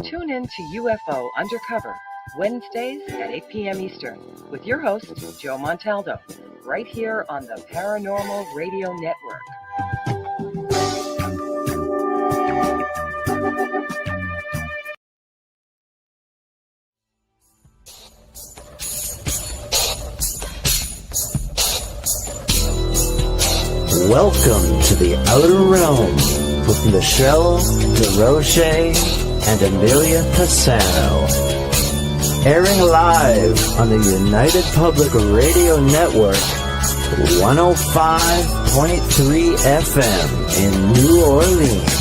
Tune in to UFO Undercover, Wednesdays at 8 p.m. Eastern, with your host, Joe Montaldo, right here on the Paranormal Radio Network. Welcome to the Outer Realm with Michelle DeRoche and Amelia Pisano. Airing live on the United Public Radio Network, 105.3 FM in New Orleans.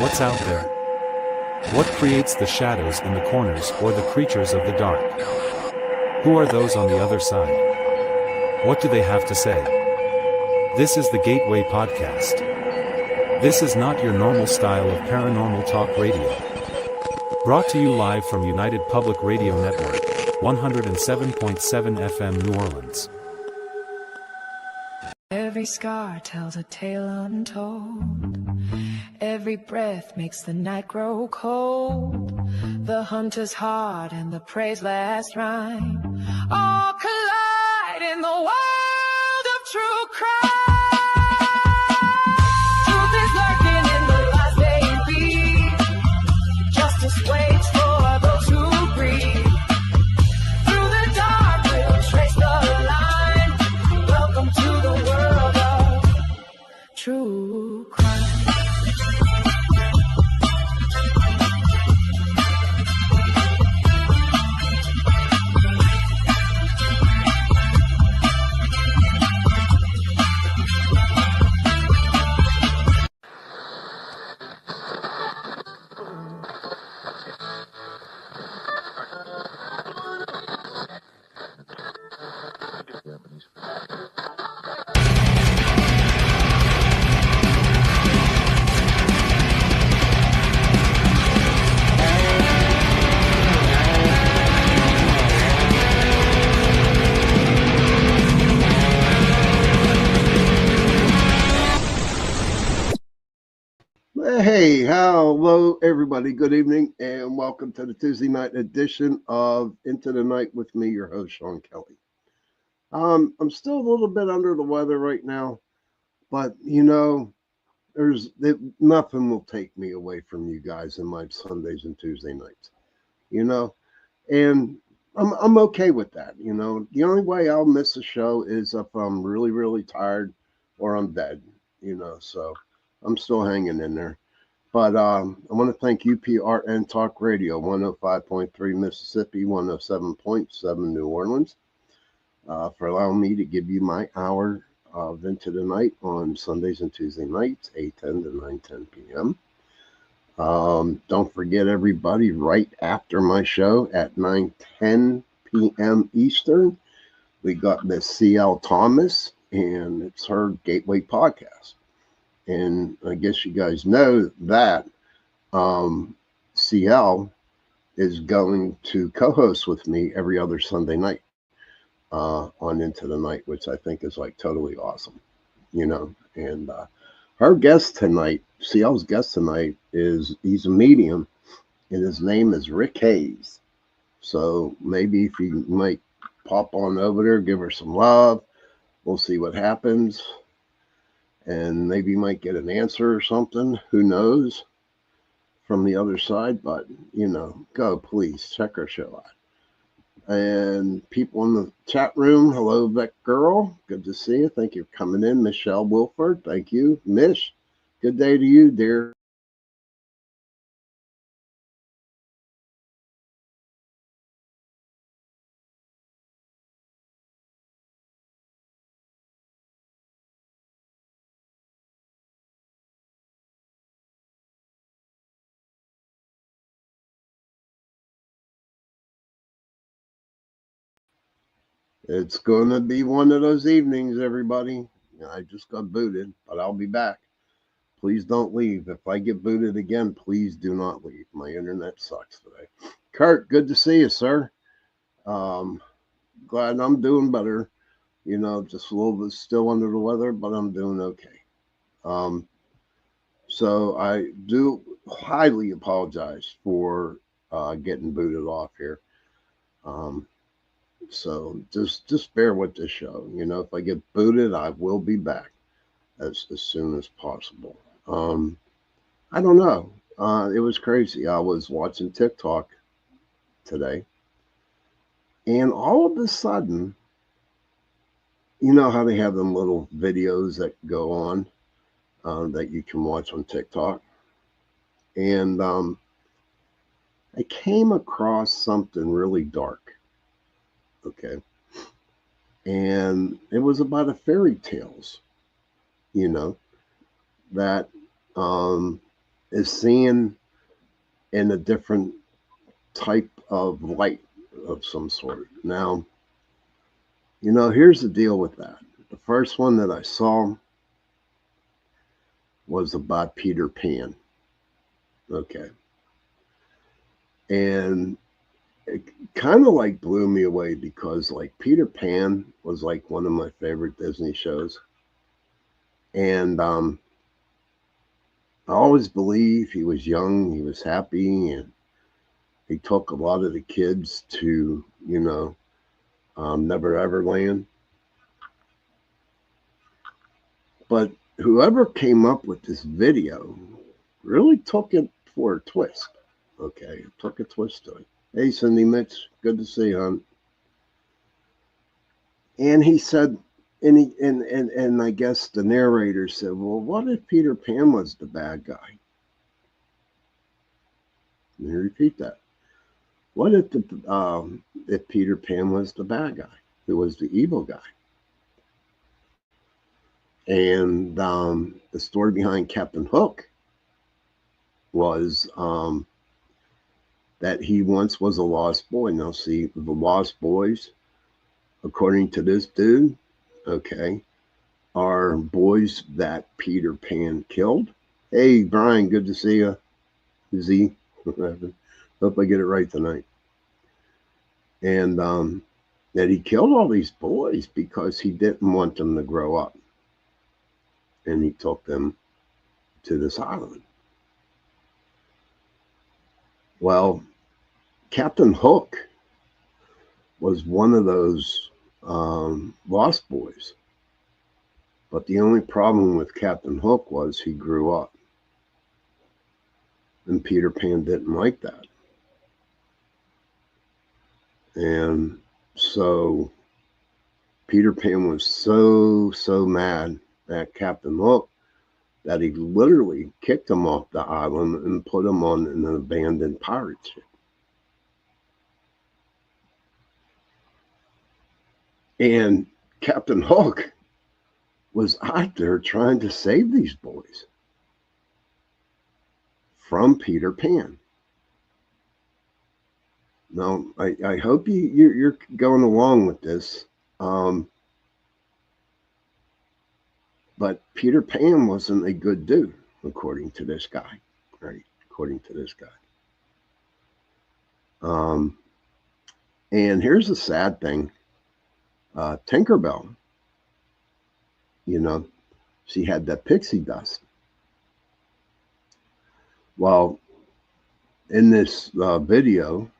What's out there? What creates the shadows in the corners or the creatures of the dark? Who are those on the other side? What do they have to say? This is the Gateway Podcast. This is not your normal style of paranormal talk radio. Brought to you live from United Public Radio Network, 107.7 FM New Orleans. Every scar tells a tale untold. Every breath makes the night grow cold. The hunter's heart and the prey's last rhyme all collide in the world of true crime. Truth is lurking in the lies they feed. Justice waits for those who breathe. Through the dark we'll trace the line. Welcome to the world of true crime. Hey, hello everybody. Good evening and welcome to the Tuesday night edition of Into the Night with me, your host, Shawn Kelly. I'm still a little bit under the weather right now, but nothing will take me away from you guys in my Sundays and Tuesday nights, and I'm okay with that. The only way I'll miss a show is if I'm really, really tired or I'm dead, so I'm still hanging in there. But I want to thank UPRN Talk Radio, 105.3 Mississippi, 107.7 New Orleans, for allowing me to give you my hour of Into the Night on Sundays and Tuesday nights, 8:10 to 9:10 p.m. Don't forget, everybody, right after my show at 9:10 p.m. Eastern, we got Miss C.L. Thomas, and it's her Gateway Podcast. And I guess you guys know that CL is going to co-host with me every other Sunday night on Into the Night, which I think is like totally awesome, And her guest tonight, CL's guest tonight, he's a medium, and his name is Rick Hayes. So maybe if you might pop on over there, give her some love. We'll see what happens. And maybe you might get an answer or something. Who knows? From the other side. But, go, please. Check our show out. And people in the chat room, hello, Beck Girl. Good to see you. Thank you for coming in. Michelle Wilford, thank you. Mish, good day to you, dear. It's going to be one of those evenings, everybody. I just got booted, but I'll be back. Please don't leave. If I get booted again, please do not leave. My internet sucks today. Kurt, good to see you, sir. Glad I'm doing better. Just a little bit still under the weather, but I'm doing okay. Um, so I do highly apologize for getting booted off here. Um, so just bear with this show. If I get booted, I will be back as soon as possible. I don't know. It was crazy. I was watching TikTok today, and all of a sudden, you know how they have them little videos that go on that you can watch on TikTok, and I came across something really dark. Okay, and it was about a fairy tales. You know that um, is seen in a different type of light of some sort. Now, here's the deal with that. The first one that I saw was about Peter Pan. Okay. And it kind of like blew me away because like Peter Pan was like one of my favorite Disney shows. And I always believe he was young, he was happy, and he took a lot of the kids to, Never Ever Land. But whoever came up with this video really took it for a twist. Okay, took a twist to it. Hey, Cindy Mitch, good to see you, hon. And he said, and I guess the narrator said, well, what if Peter Pan was the bad guy? Let me repeat that. What if Peter Pan was the bad guy, who was the evil guy? And the story behind Captain Hook was that he once was a lost boy. Now, see, the lost boys, according to this dude, okay, are boys that Peter Pan killed. Hey, Brian, good to see you. Z, hope I get it right tonight. And that he killed all these boys because he didn't want them to grow up. And he took them to this island. Well, Captain Hook was one of those lost boys. But the only problem with Captain Hook was he grew up. And Peter Pan didn't like that. And so Peter Pan was so mad at Captain Hook that he literally kicked him off the island and put him on an abandoned pirate ship. And Captain Hook was out there trying to save these boys from Peter Pan. Now, I hope you're going along with this. But Peter Pan wasn't a good dude, according to this guy. Right? According to this guy. And here's the sad thing. Tinkerbell, she had that pixie dust. Well, in this video,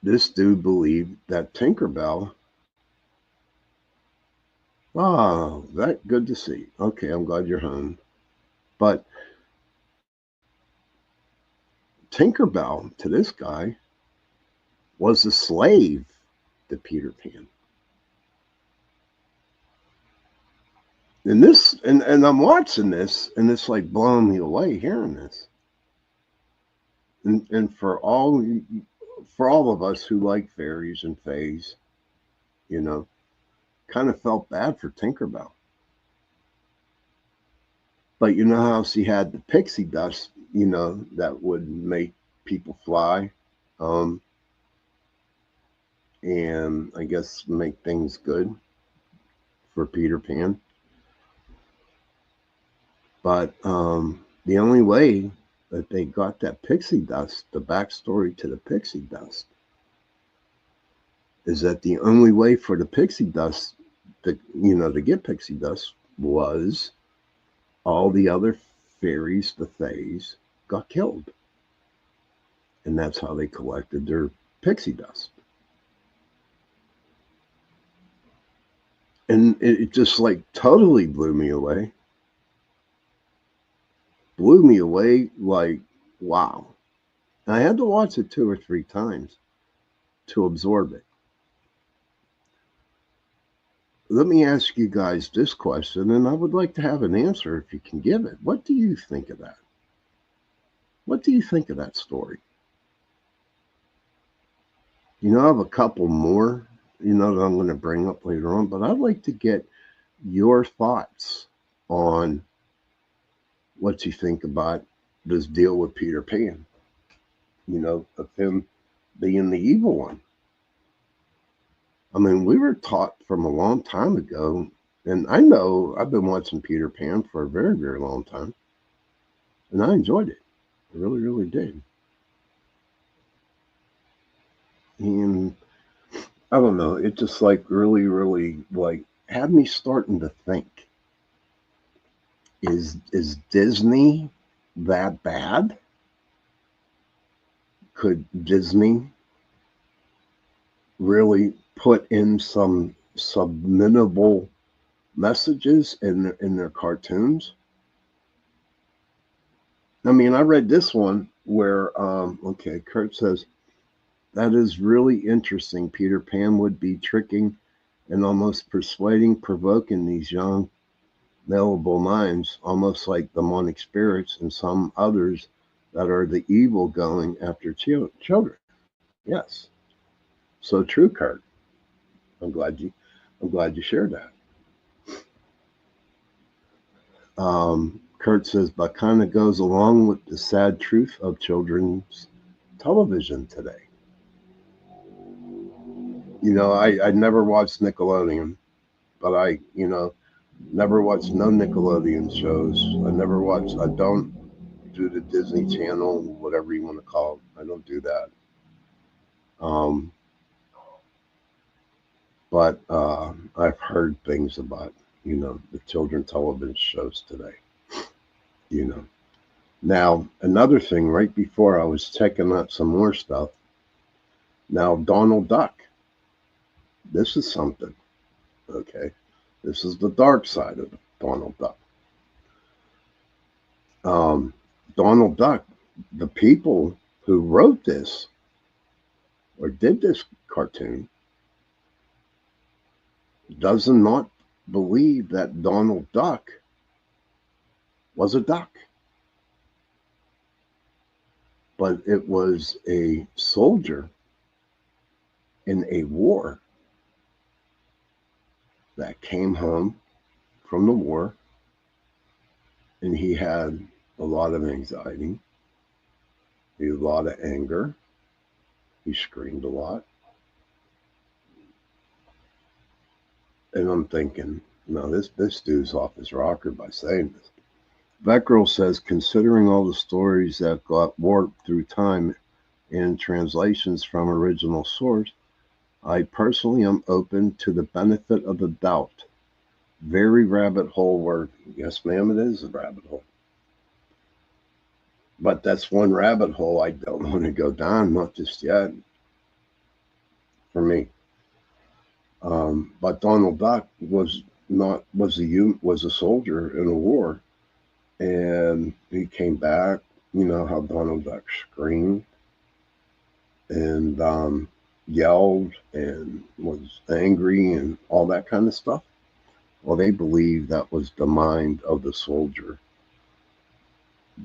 this dude believed that Tinkerbell, oh, that good to see. Okay, I'm glad you're home. But Tinkerbell, to this guy, was a slave to Peter Pan. And this, and I'm watching this, and it's like blowing me away hearing this. And for all of us who like fairies and fays, kind of felt bad for Tinkerbell. But you know how she had the pixie dust, that would make people fly, and I guess make things good for Peter Pan. But the only way that they got that pixie dust, the backstory to the pixie dust, is that the only way for the pixie dust to get pixie dust was all the other fairies, the fays, got killed. And that's how they collected their pixie dust. And it just like totally blew me away. Blew me away like, wow. And I had to watch it 2 or 3 times to absorb it. Let me ask you guys this question, and I would like to have an answer if you can give it. What do you think of that? What do you think of that story? I have a couple more, that I'm going to bring up later on, but I'd like to get your thoughts on what you think about this deal with Peter Pan, of him being the evil one. I mean, we were taught from a long time ago, and I know I've been watching Peter Pan for a very, very long time, and I enjoyed it. I really, really did. And I don't know, it just like really, really like had me starting to think, is Disney that bad? Could Disney really put in some subliminal messages in their cartoons? I mean, I read this one where, Kurt says, that is really interesting. Peter Pan would be tricking and almost persuading, provoking these young, malleable minds, almost like demonic spirits and some others that are the evil going after children. Yes. So true, Kurt. I'm glad you shared that. Kurt says, but kind of goes along with the sad truth of children's television today. I never watched Nickelodeon, but I never watched no Nickelodeon shows. I don't do the Disney Channel, whatever you want to call it. I don't do that. But I've heard things about, the children television shows today, Now, another thing, right before I was checking out some more stuff, now Donald Duck. This is something, okay? This is the dark side of Donald Duck. Donald Duck, the people who wrote this or did this cartoon does not believe that Donald Duck was a duck, but it was a soldier in a war that came home from the war, and he had a lot of anxiety, a lot of anger. He screamed a lot. And I'm thinking, no, this dude's off his rocker by saying this. That girl says, considering all the stories that got warped through time and translations from original source, I personally am open to the benefit of the doubt. Very rabbit hole work. Yes, ma'am, it is a rabbit hole. But that's one rabbit hole I don't want to go down, not just yet, for me. But Donald Duck was a soldier in a war, and he came back. You know how Donald Duck screamed and yelled and was angry and all that kind of stuff. Well, they believe that was the mind of the soldier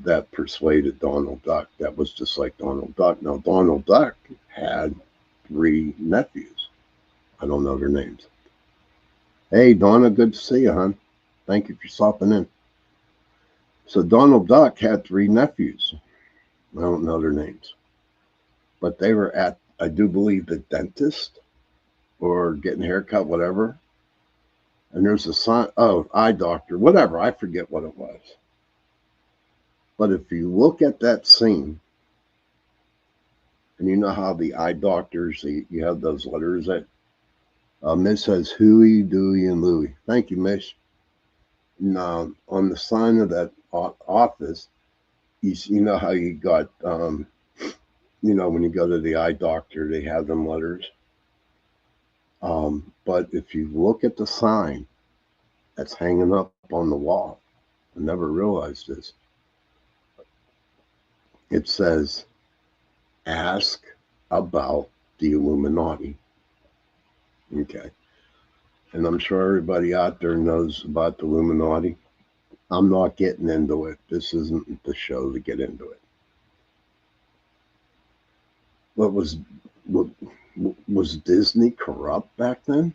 that persuaded Donald Duck. That was just like Donald Duck. Now, Donald Duck had 3 nephews. I don't know their names. Hey, Donna, good to see you, hon. Thank you for stopping in. So Donald Duck had 3 nephews. I don't know their names. But they were at, I do believe, the dentist or getting a haircut, whatever. And there's a sign, eye doctor, whatever. I forget what it was. But if you look at that scene, And you know how the eye doctors, you have those letters that Miss says Huey, Dewey, and Louie. Thank you, Miss. Now, on the sign of that office, you know how you got, when you go to the eye doctor, they have them letters. But if you look at the sign that's hanging up on the wall, I never realized this. It says, ask about the Illuminati. Okay. And I'm sure everybody out there knows about the Illuminati. I'm not getting into it. This isn't the show to get into it. What was Disney corrupt back then?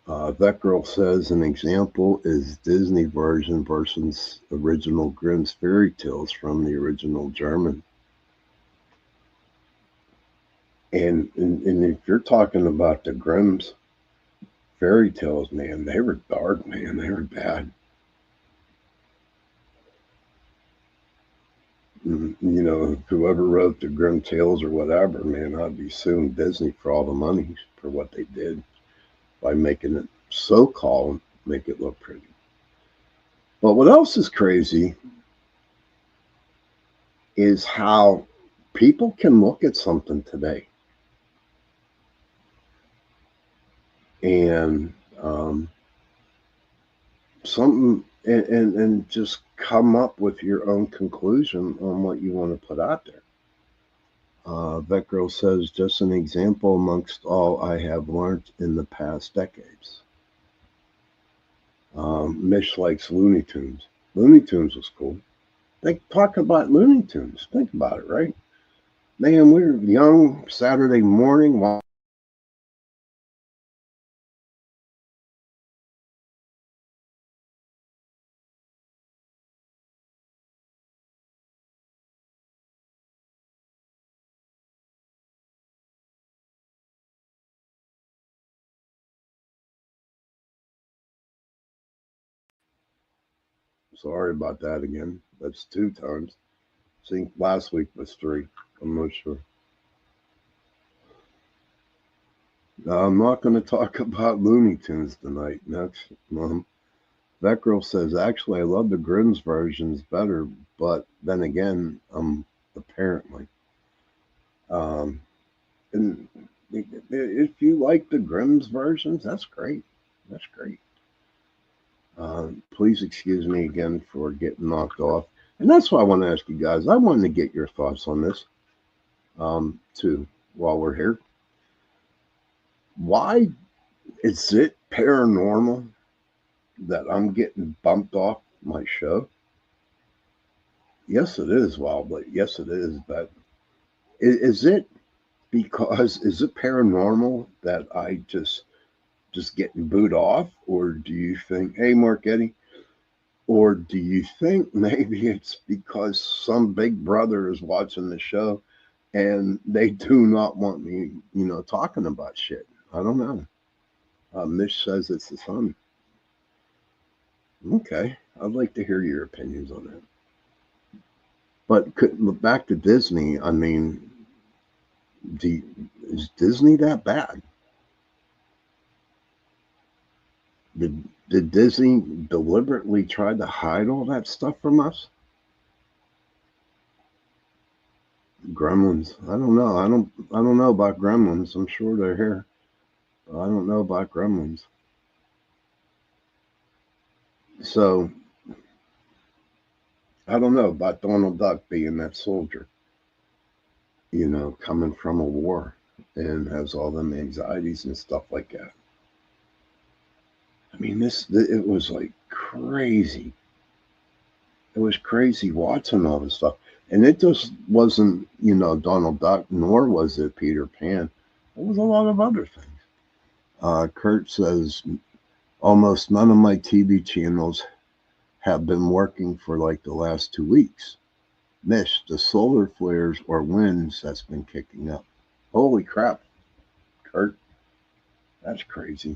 That girl says an example is Disney version versus original Grimm's fairy tales from the original German. And if you're talking about the Grimm's fairy tales, man, they were dark, man. They were bad. Whoever wrote the Grimm tales or whatever, man, I'd be suing Disney for all the money for what they did by making it so-called make it look pretty. But what else is crazy is how people can look at something today and something and just come up with your own conclusion on what you want to put out there. That girl says, just an example amongst all I have learned in the past decades. Mish likes Looney Tunes. Looney Tunes was cool. They talk about Looney Tunes. Think about it, right? Man, we were young Saturday morning. Sorry about that again. That's 2 times. I think last week was 3. I'm not sure. I'm not going to talk about Looney Tunes tonight. Next, Mom. That girl says, actually, I love the Grimm's versions better, but then again, apparently. Um, and if you like the Grimm's versions, that's great. That's great. Please excuse me again for getting knocked off. And that's why I want to ask you guys. I wanted to get your thoughts on this, too, while we're here. Why is it paranormal that I'm getting bumped off my show? Yes, it is, Wildlight. Yes, it is. But is it is it paranormal that I just getting booed off, or do you think, hey, Mark Eddie, or do you think maybe it's because some big brother is watching the show and they do not want me, talking about shit? I don't know. Mish says it's the sun. Okay, I'd like to hear your opinions on that. But back to Disney. I mean, is Disney that bad? Did Disney deliberately try to hide all that stuff from us? Gremlins. I don't know. I don't know about Gremlins. I'm sure they're here. But I don't know about Gremlins. So I don't know about Donald Duck being that soldier, coming from a war and has all them anxieties and stuff like that. I mean, it was like crazy. It was crazy watching all this stuff. And it just wasn't, Donald Duck, nor was it Peter Pan. It was a lot of other things. Kurt says, almost none of my TV channels have been working for like the last 2 weeks. Mish, the solar flares or winds that's been kicking up. Holy crap, Kurt. That's crazy.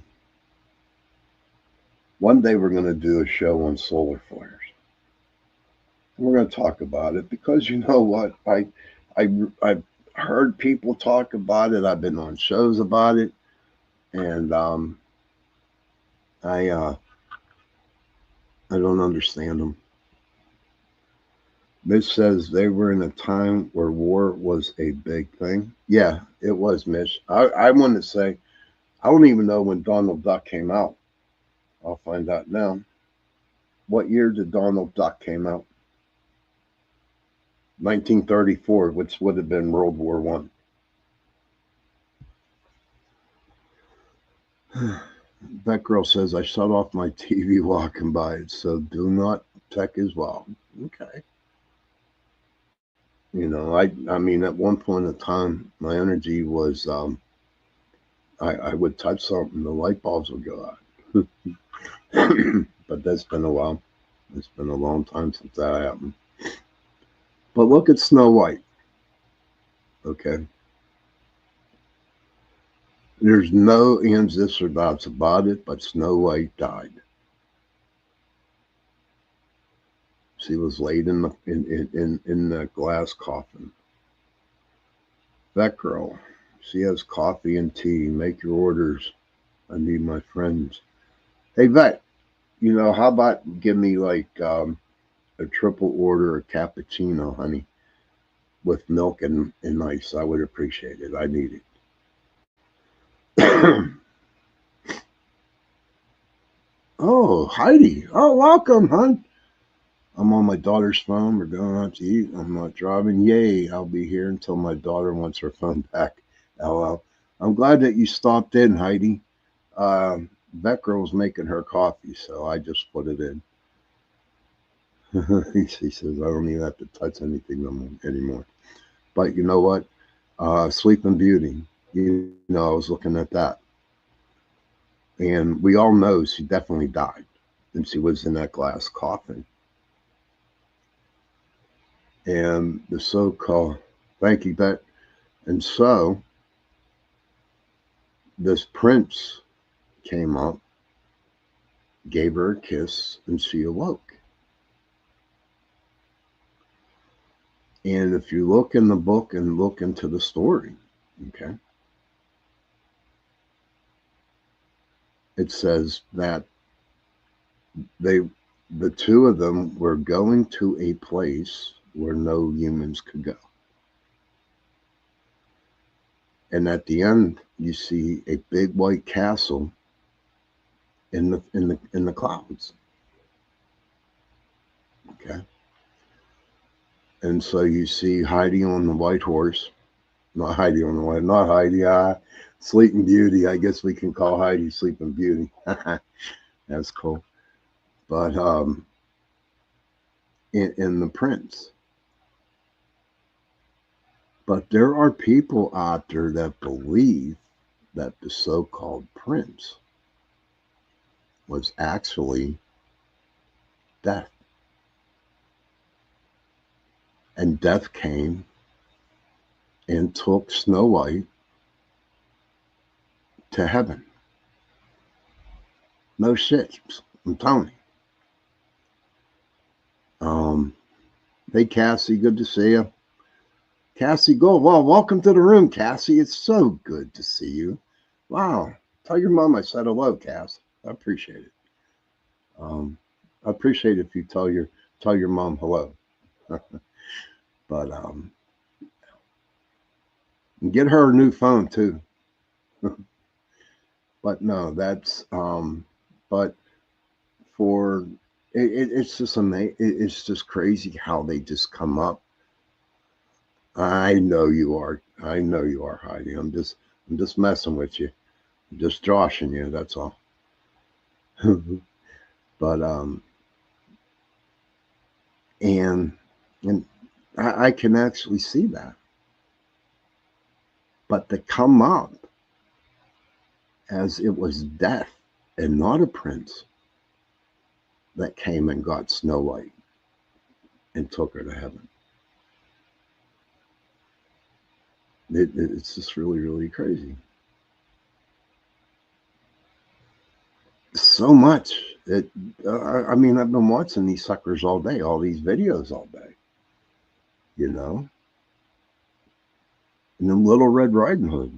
One day we're going to do a show on solar flares. We're going to talk about it because you know what? I've heard people talk about it. I've been on shows about it, and I I don't understand them. Mitch says they were in a time where war was a big thing. Yeah, it was, Mitch. I want to say I don't even know when Donald Duck came out. I'll find out now. What year did Donald Duck came out? 1934, which would have been World War One. That girl says I shut off my TV walking by it, so do not tech as well. Okay. You know, I mean, at one point in time, my energy was I would touch something, the light bulbs would go out. But that's been a while. It's been a long time since that happened. But look at Snow White. Okay. There's no ands, ifs, or buts about it, but Snow White died. She was laid in the glass coffin. That girl, she has coffee and tea. Make your orders. I need my friends. Hey, Vet, you know, how about give me like a triple order of cappuccino, honey, with milk and ice? I would appreciate it. I need it. Oh, Heidi. Oh, welcome, hon. I'm on my daughter's phone. We're going out to eat. I'm not driving. Yay, I'll be here until my daughter wants her phone back. LL. I'm glad that you stopped in, Heidi. That girl's making her coffee, so I just put it in. She says, I don't even have to touch anything anymore. But you know what? Sleeping Beauty. You know, I was looking at that. And we all know she definitely died. And she was in that glass coffin. And the so-called, thank you, Bet. And so this prince came up, gave her a kiss, and she awoke. And if you look in the book and look into the story, okay, it says that the two of them were going to a place where no humans could go. And at the end, you see a big white castle in the clouds. Okay. And so you see Heidi on the white horse. Not Heidi on the white, not Heidi, Sleeping Beauty. I guess we can call Heidi Sleeping Beauty. That's cool. But in the prince. But there are people out there that believe that the so-called prince was actually death. And death came and took Snow White to heaven. No shit, I'm telling you. Hey, Cassie, good to see you. Cassie Gold, well, welcome to the room, Cassie. It's so good to see you. Wow. Tell your mom I said hello, Cass. I appreciate it. I appreciate if you tell your mom hello. But get her a new phone too. But no, that's but for it's just amazing. It's just crazy how they just come up. I know you are. I know you are, Heidi. I'm just messing with you. I'm just joshing you. That's all. But and I can actually see that. But to come up as it was death and not a prince that came and got Snow White and took her to heaven. It's just really, really crazy. So much. I mean, I've been watching these suckers all day, all these videos all day. You know? and then Little Red Riding Hood.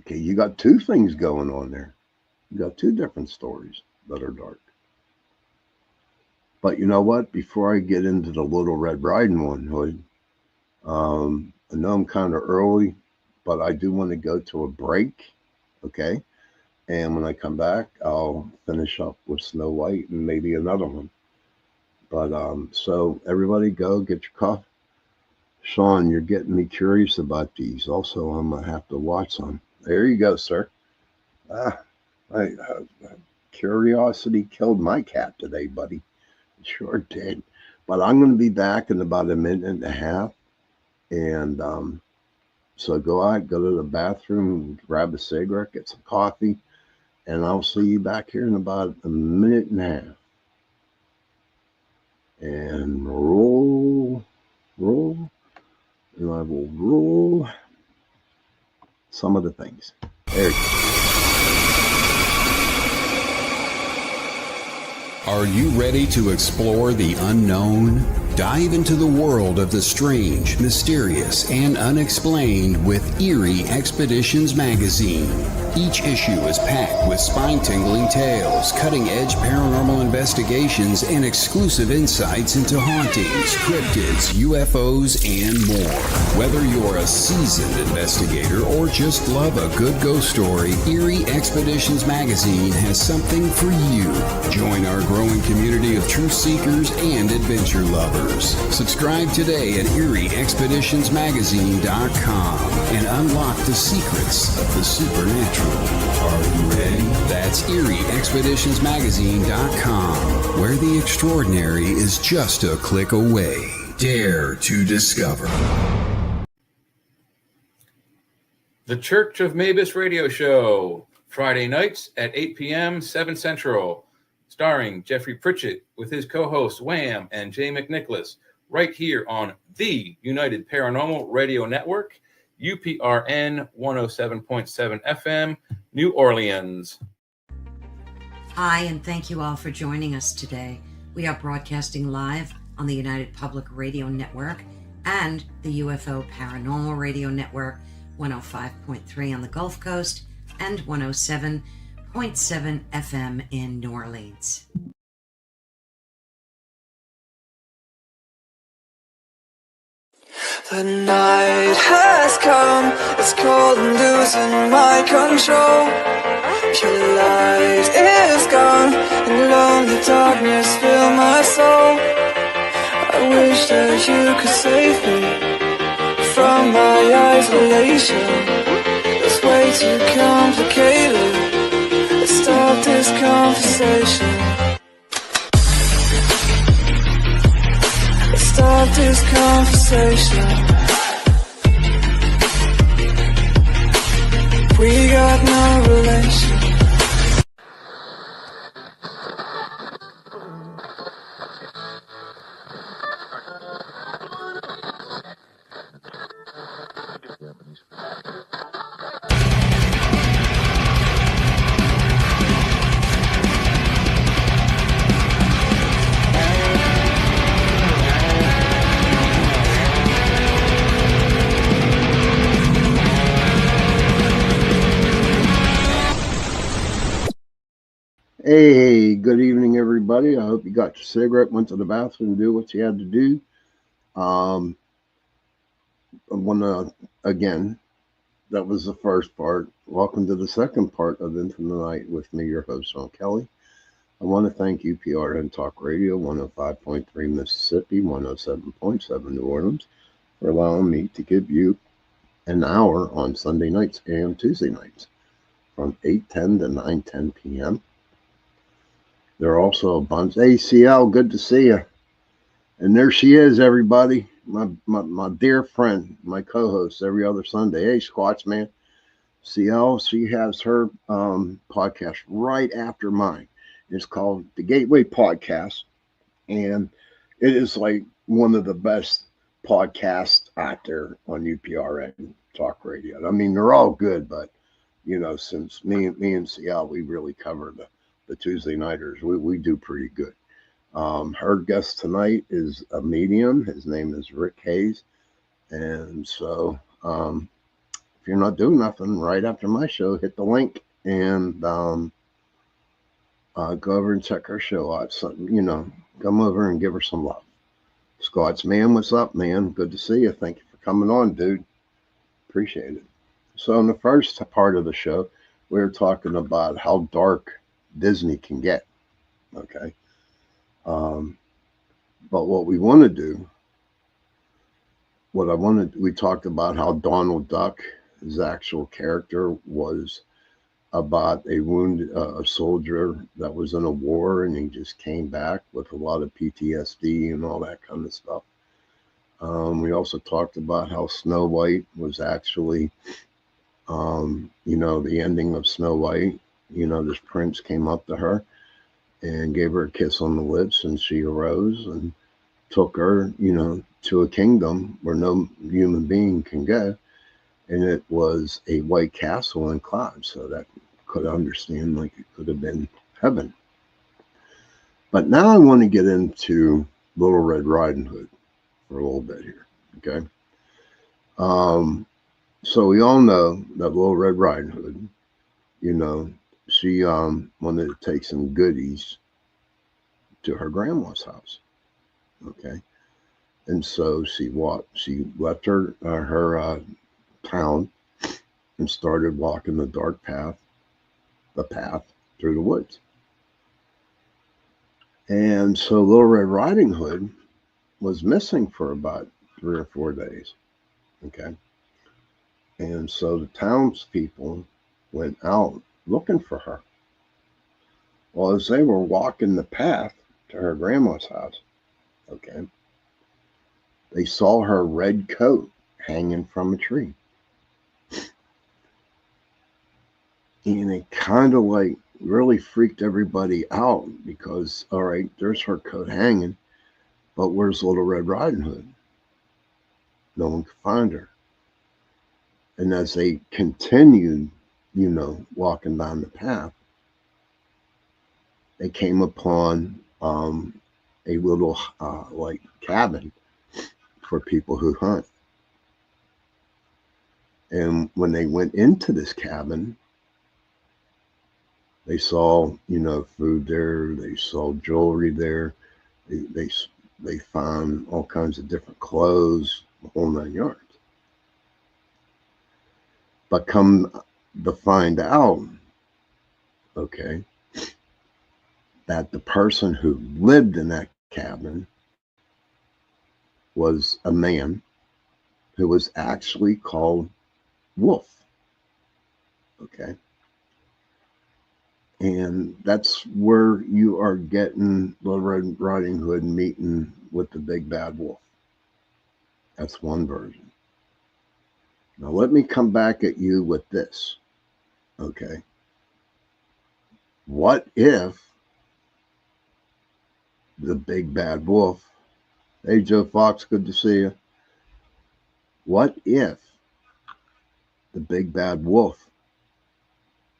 Okay, you got two things going on there. You got two different stories that are dark. But you know what? Before I get into the Little Red Riding Hood, I know I'm kind of early, but I do want to go to a break. Okay. And when I come back, I'll finish up with Snow White and maybe another one. But so everybody go get your coffee. Shawn, you're getting me curious about these. Also, I'm gonna have to watch some. There you go, sir. Ah, curiosity killed my cat today, buddy. It sure did. But I'm gonna be back in about a minute and a half, and so go out, go to the bathroom, grab a cigarette, get some coffee, and I'll see you back here in about a minute and a half. And roll, and I will roll some of the things. There you go. Are you ready to explore the unknown? Dive into the world of the strange, mysterious, and unexplained with Eerie Expeditions magazine. Each issue is packed with spine-tingling tales, cutting-edge paranormal investigations, and exclusive insights into hauntings, cryptids, UFOs, and more. Whether you're a seasoned investigator or just love a good ghost story, Eerie Expeditions magazine has something for you. Join our growing community of truth seekers and adventure lovers. Subscribe today at EerieExpeditionsMagazine.com and unlock the secrets of the supernatural. Are you ready? That's EerieExpeditionsMagazine.com, where the extraordinary is just a click away. Dare to discover. The Church of Mavis radio show, Friday nights at 8 p.m., 7 Central. Starring Jeffrey Pritchett with his co-hosts Wham and Jay McNicholas, right here on the United Paranormal Radio Network, UPRN 107.7 FM, New Orleans. Hi, and thank you all for joining us today. We are broadcasting live on the United Public Radio Network and the UFO Paranormal Radio Network, 105.3 on the Gulf Coast and 107.7 FM in New Orleans. The night has come, it's cold and losing my control. Your light is gone, and lonely darkness fill my soul. I wish that you could save me from my isolation. It's way too complicated. Let's stop this conversation. Let's stop this conversation. We got no relation. Hey, good evening, everybody. I hope you got your cigarette, went to the bathroom, and do what you had to do. I want to, again, that was the first part. Welcome to the second part of Into the Night with me, your host, Sean Kelly. I want to thank UPRN Talk Radio, 105.3 Mississippi, 107.7 New Orleans, for allowing me to give you an hour on Sunday nights and Tuesday nights from 8:10 to 9:10 p.m. There are also a bunch. Hey, CL, good to see you. And there she is, everybody. My dear friend, my co-host every other Sunday. Hey, Squatch Man. CL, she has her podcast right after mine. It's called The Gateway Podcast. And it is like one of the best podcasts out there on UPRN Talk Radio. I mean, they're all good, but, you know, since me and CL, we really cover the Tuesday nighters, we do pretty good. Her guest tonight is a medium. His name is Rick Hayes. And so, if you're not doing nothing right after my show, hit the link and go over and check her show out. So, come over and give her some love. Scott's man, what's up, man? Good to see you. Thank you for coming on, dude. Appreciate it. So, in the first part of the show, we were talking about how dark Disney can get. Okay. But what we want to do, we talked about how Donald Duck, his actual character, was about a wounded a soldier that was in a war and he just came back with a lot of PTSD and all that kind of stuff. We also talked about how Snow White was actually, the ending of Snow White. This prince came up to her and gave her a kiss on the lips, and she arose and took her, to a kingdom where no human being can go. And it was a white castle in clouds, so that could understand like it could have been heaven. But now I want to get into Little Red Riding Hood for a little bit here, okay? So we all know that Little Red Riding Hood, she wanted to take some goodies to her grandma's house, okay? And so she left her town and started walking the path through the woods. And so Little Red Riding Hood was missing for about 3 or 4 days. Okay. And so the townspeople went out looking for her. Well, as they were walking the path to her grandma's house, okay, they saw her red coat hanging from a tree. And it kind of like really freaked everybody out because, all right, there's her coat hanging, but where's Little Red Riding Hood? No one could find her. And as they continued, walking down the path, they came upon a little like cabin for people who hunt. And when they went into this cabin, they saw, food there. They saw jewelry there. They found all kinds of different clothes, the whole 9 yards. But come to find out, okay, that the person who lived in that cabin was a man who was actually called Wolf. Okay. And that's where you are getting Little Red Riding Hood meeting with the big bad wolf. That's one version. Now let me come back at you with this. Okay. What if the big bad wolf, hey Joe Fox, good to see you. What if the big bad wolf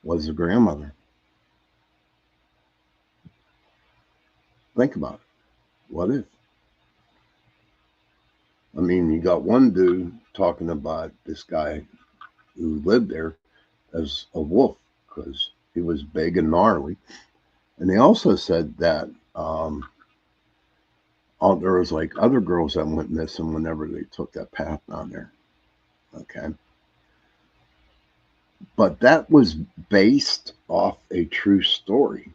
was the grandmother? Think about it. What if? I mean, you got one dude talking about this guy who lived there as a wolf because he was big and gnarly. And they also said that there was like other girls that went missing whenever they took that path down there. Okay. But that was based off a true story,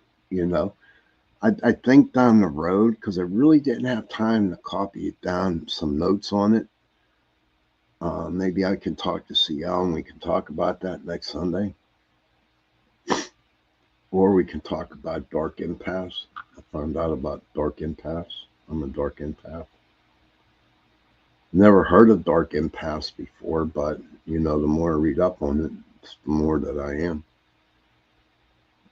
I think down the road, because I really didn't have time to copy it down, some notes on it. Maybe I can talk to CL and we can talk about that next Sunday. Or we can talk about Dark Empaths. I found out about Dark Empaths. I'm a Dark Empath. Never heard of Dark Empaths before, but, the more I read up on it, the more that I am.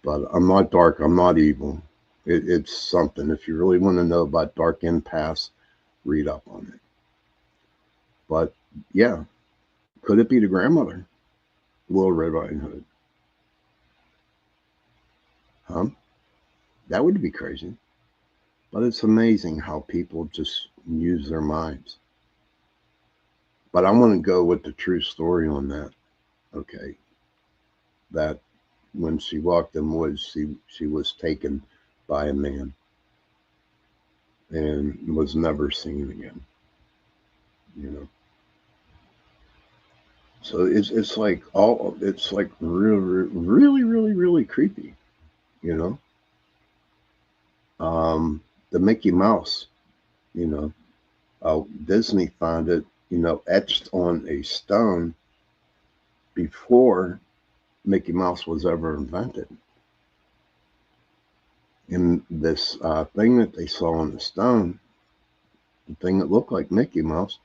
But I'm not dark. I'm not evil. It's something. If you really want to know about Dark Empaths, read up on it. But yeah, could it be the grandmother? Little Red Riding Hood. Huh? That would be crazy. But it's amazing how people just use their minds. But I want to go with the true story on that. Okay. That when she walked in woods, she was taken by a man and was never seen again. You know. So it's like it's like really creepy. You know. The Mickey Mouse. You know. Disney found it. You know, etched on a stone before Mickey Mouse was ever invented. And this thing that they saw on the stone, the thing that looked like Mickey Mouse,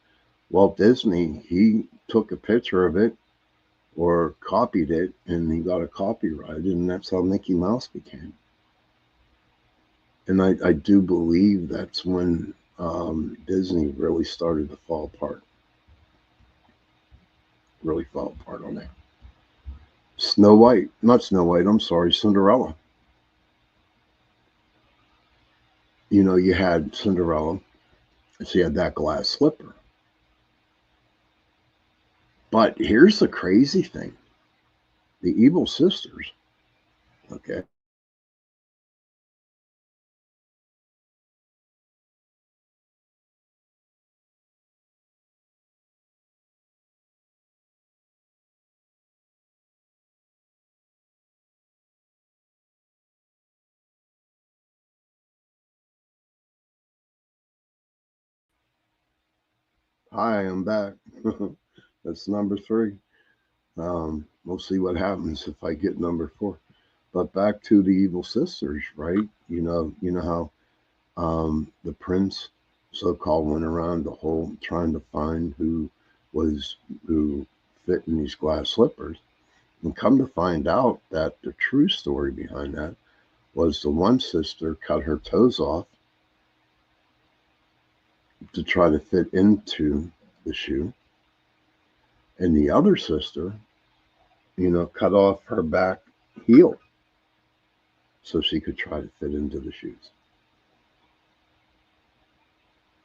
Walt Disney, he took a picture of it or copied it, and he got a copyright, and that's how Mickey Mouse became. And I do believe that's when Disney really started to fall apart. Really fall apart on that. Snow White, not Snow White, I'm sorry, Cinderella. You know, you had Cinderella, and she had that glass slipper. But here's the crazy thing. The evil sisters, okay, hi, I'm back. That's number 3. We'll see what happens if I get number 4. But back to the evil sisters, right? You know how the prince, so-called, went around the whole trying to find who fit in these glass slippers, and come to find out that the true story behind that was the one sister cut her toes off to try to fit into the shoe, and the other sister, you know, cut off her back heel so she could try to fit into the shoes.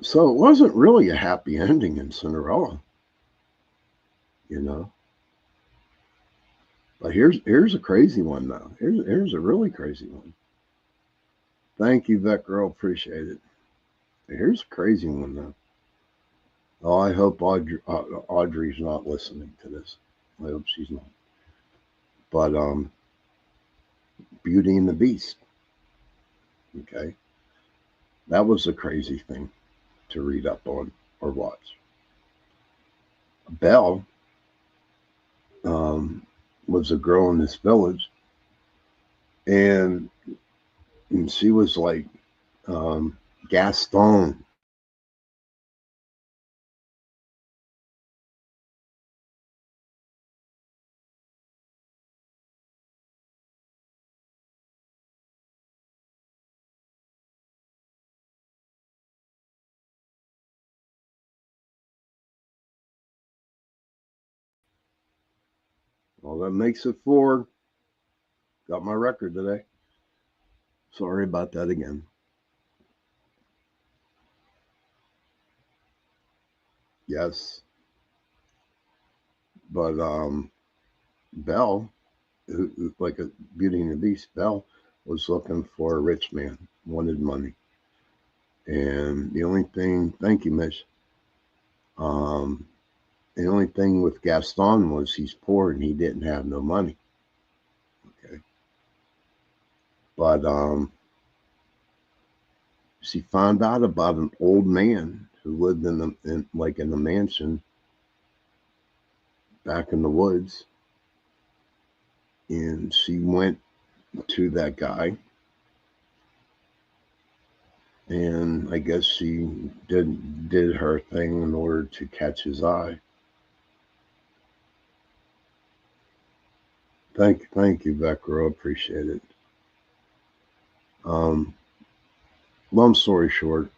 So it wasn't really a happy ending in Cinderella, you know. But here's a crazy one now. Here's a really crazy one. Thank you, Vet Girl. Appreciate it. Here's a crazy one now. Oh, I hope Audrey's not listening to this. I hope she's not. But Beauty and the Beast. Okay, that was a crazy thing to read up on or watch. Belle was a girl in this village, and she was like Gaston. Well, that makes it 4. Got my record today. Sorry about that again. Yes, but Belle, like a Beauty and the Beast, Belle was looking for a rich man, wanted money, and the only thing, thank you, Miss. Um, the only thing with Gaston was he's poor and he didn't have no money. Okay, but she found out about an old man who lived in the mansion back in the woods, and she went to that guy, and I guess she did her thing in order to catch his eye. Thank you, Becker. I appreciate it. Um, Long story short,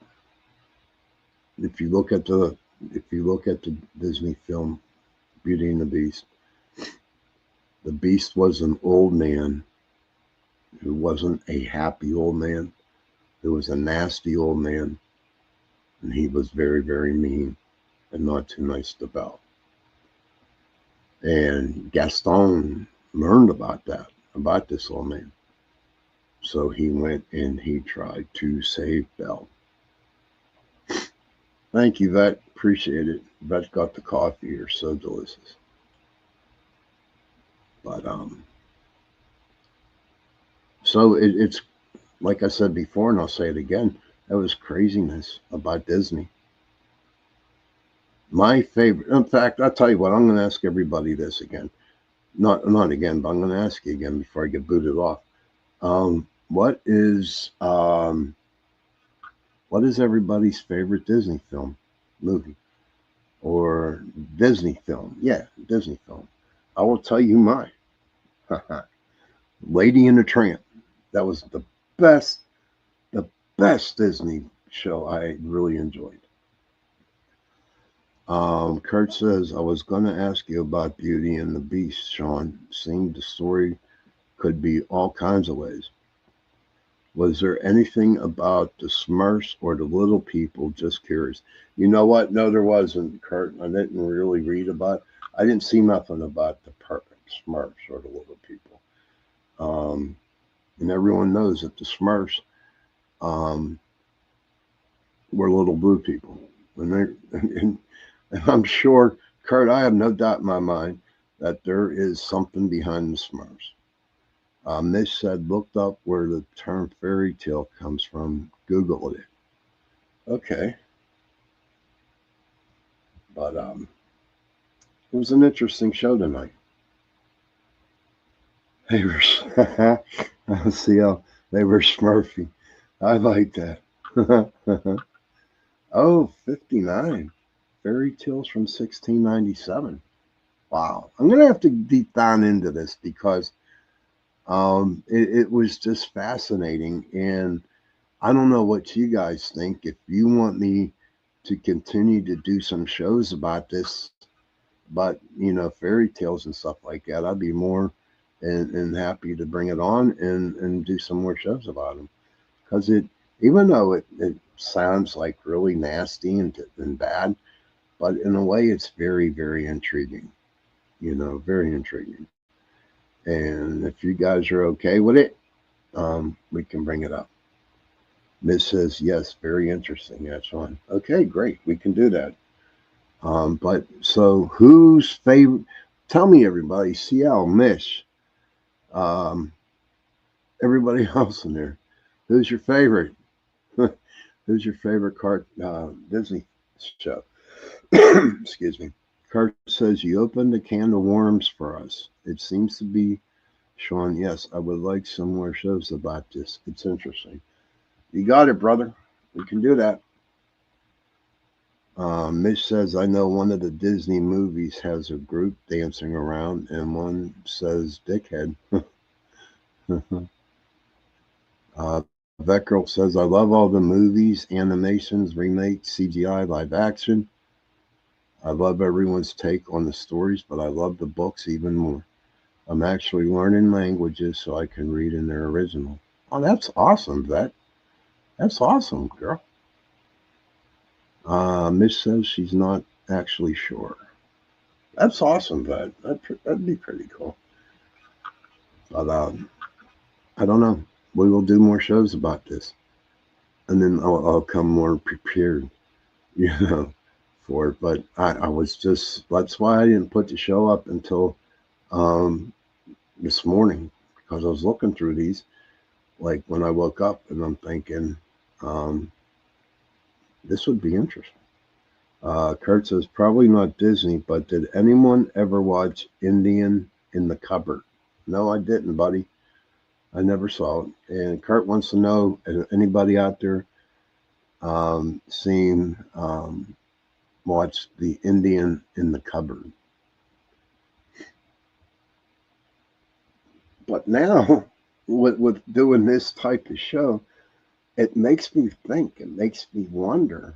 if you look at the Disney film Beauty and the Beast was an old man who wasn't a happy old man. It was a nasty old man, and he was very, very mean. and not too nice to Belle. And Gaston learned about that, about this old man. So he went and he tried to save Belle. Thank you, Vet. Appreciate it. Vet got the coffee. You're so delicious. But so it's like I said before, and I'll say it again. That was craziness about Disney. My favorite. In fact, I'll tell you what. I'm going to ask everybody this again. Not again, but I'm going to ask you again before I get booted off. What is everybody's favorite Disney film, movie, or Disney film? Yeah, Disney film. I will tell you mine. Lady and the Tramp. That was the best Disney show I really enjoyed. Kurt says, I was going to ask you about Beauty and the Beast, Shawn. Seemed the story could be all kinds of ways. Was there anything about the Smurfs or the little people? Just curious. You know what? No, there wasn't, Kurt. I didn't really read about. I didn't see nothing about the Smurfs or the little people. And everyone knows that the Smurfs were little blue people, and I'm sure, Kurt. I have no doubt in my mind that there is something behind the Smurfs. Mitch said, looked up where the term fairy tale comes from. Googled it. Okay. But it was an interesting show tonight. They were, see how they were Smurfy. I like that. Oh, 59. Fairy tales from 1697. Wow. I'm going to have to deep down into this because it was just fascinating. And I don't know what you guys think. If you want me to continue to do some shows about this, but fairy tales and stuff like that, I'd be more and happy to bring it on and do some more shows about them. Because even though it sounds like really nasty and bad, but in a way it's very, very intriguing. Very intriguing. And if you guys are okay with it, we can bring it up. Miss says, yes, very interesting. That's on. Okay, great. We can do that. But so who's favorite? Tell me, everybody. CL, Mish, everybody else in there. Who's your favorite? Who's your favorite Disney show? Excuse me. Kurt says, you opened a can of worms for us. It seems to be, Shawn, yes, I would like some more shows about this. It's interesting. You got it, brother. We can do that. Mitch says, I know one of the Disney movies has a group dancing around, and one says dickhead. Veckrell says, I love all the movies, animations, remakes, CGI, live action. I love everyone's take on the stories, but I love the books even more. I'm actually learning languages so I can read in their original. Oh, that's awesome, Vet. That's awesome, girl. Mitch says she's not actually sure. That's awesome, Vet. That'd be pretty cool. But I don't know. We will do more shows about this, and then I'll come more prepared, for it. But I was just, that's why I didn't put the show up until this morning, because I was looking through these, like when I woke up, and I'm thinking this would be interesting. Kurt says, probably not Disney, but did anyone ever watch Indian in the Cupboard? No, I didn't, buddy. I never saw it. And Kurt wants to know, anybody out there watch the Indian in the Cupboard? But now, with doing this type of show, it makes me think, it makes me wonder,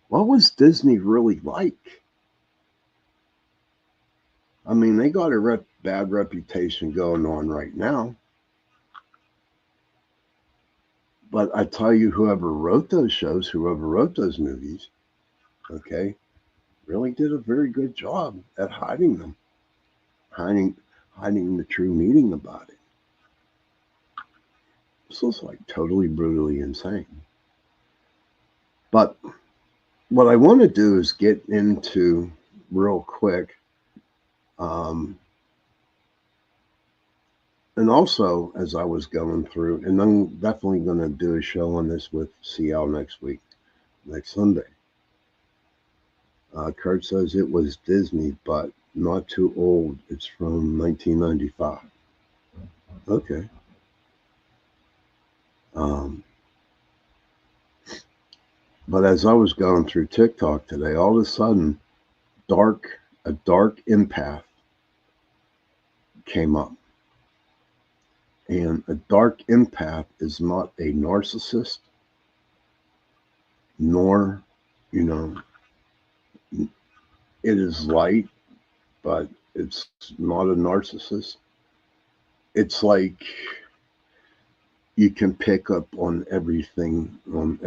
what was Disney really like? I mean, they got a bad reputation going on right now. But I tell you, whoever wrote those shows, whoever wrote those movies, okay, really did a very good job at hiding them, hiding the true meaning about it. This was like totally brutally insane. But what I want to do is get into real quick, and also as I was going through, and I'm definitely going to do a show on this with CL next week, next Sunday. Kurt says it was Disney, but not too old. It's from 1995. Okay. But as I was going through TikTok today, all of a sudden, a dark empath came up. And a dark empath is not a narcissist, nor, it is light, but it's not a narcissist. It's like you can pick up on everything, on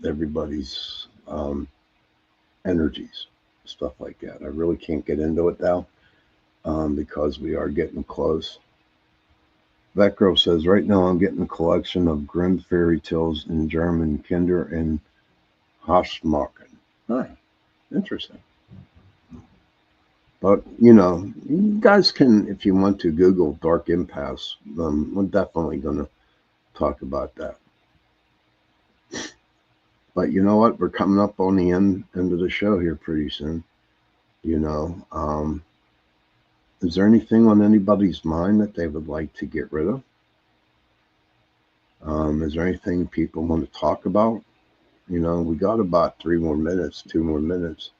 everybody's energies, stuff like that. I really can't get into it now because we are getting close. That girl says, right now I'm getting a collection of Grimm fairy tales in German, Kinder and Haschmarken. Huh, interesting. But, you guys can, if you want to, Google dark empaths. I'm definitely going to talk about that. But you know what? We're coming up on the end of the show here pretty soon. Is there anything on anybody's mind that they would like to get rid of? Is there anything people want to talk about? We got about 2 more minutes.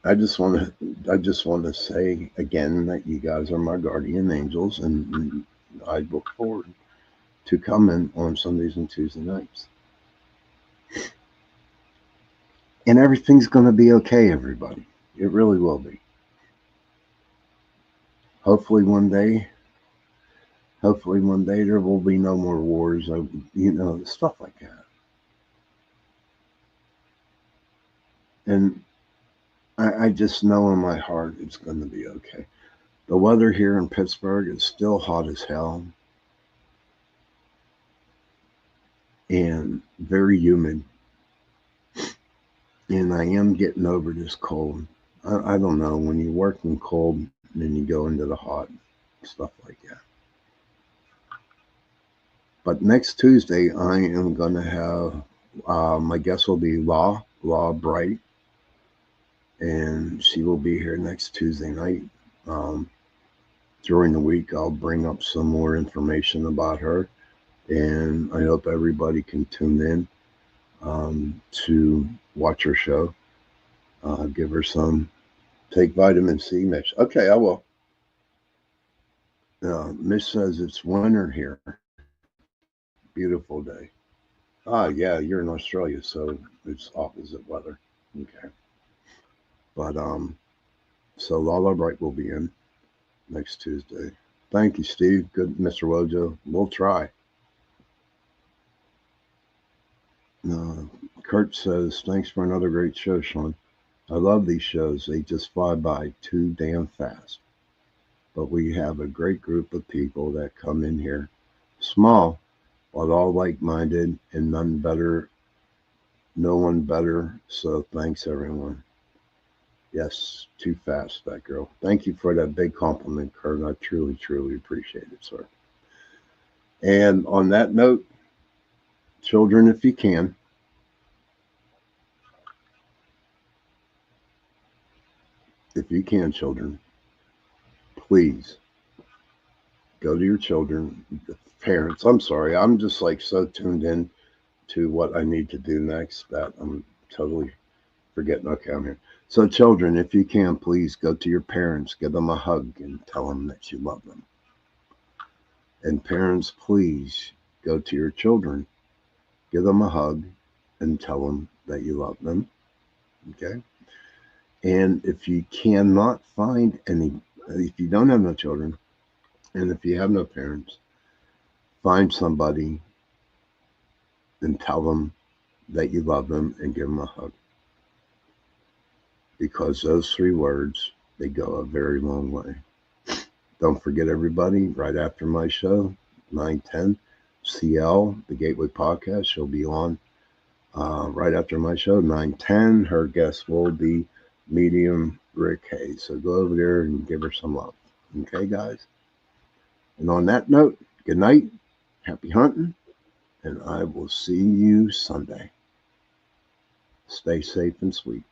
I just want to say again that you guys are my guardian angels, and I look forward to coming on Sundays and Tuesday nights. And everything's going to be okay, everybody. It really will be. Hopefully one day there will be no more wars, stuff like that. And I just know in my heart it's going to be okay. The weather here in Pittsburgh is still hot as hell and very humid. And I am getting over this cold. I don't know, when you work in cold and then you go into the hot, stuff like that. But next Tuesday, I am going to have, my guest will be Law Bright, and she will be here next Tuesday night. During the week, I'll bring up some more information about her, and I hope everybody can tune in to watch her show. Give her some, take vitamin C, Mitch. Okay, I will. Mitch says it's winter here. Beautiful day. Yeah, you're in Australia, so it's opposite weather. Okay. But so Lala Bright will be in next Tuesday. Thank you, Steve. Good, Mr. Wojo. We'll try. Kurt says, thanks for another great show, Shawn. I love these shows. They just fly by too damn fast. But we have a great group of people that come in here, small, but all like-minded, and no one better. So thanks, everyone. Yes, too fast, that girl. Thank you for that big compliment, Kurt. I truly, truly appreciate it, sir. And on that note, children, if you can, children, please go to your children, parents. I'm sorry. I'm just like so tuned in to what I need to do next that I'm totally forgetting. Okay, I'm here. So children, if you can, please go to your parents, give them a hug and tell them that you love them. And parents, please go to your children, give them a hug and tell them that you love them. Okay. And if you cannot find if you don't have no children, and if you have no parents, find somebody and tell them that you love them and give them a hug. because those 3 words, they go a very long way. Don't forget, everybody, right after my show, 9:10, CL, the Gateway Podcast, she'll be on right after my show, 9:10. Her guest will be Medium Rick Hayes. So go over there and give her some love. Okay, guys? And on that note, good night, happy hunting, and I will see you Sunday. Stay safe and sweet.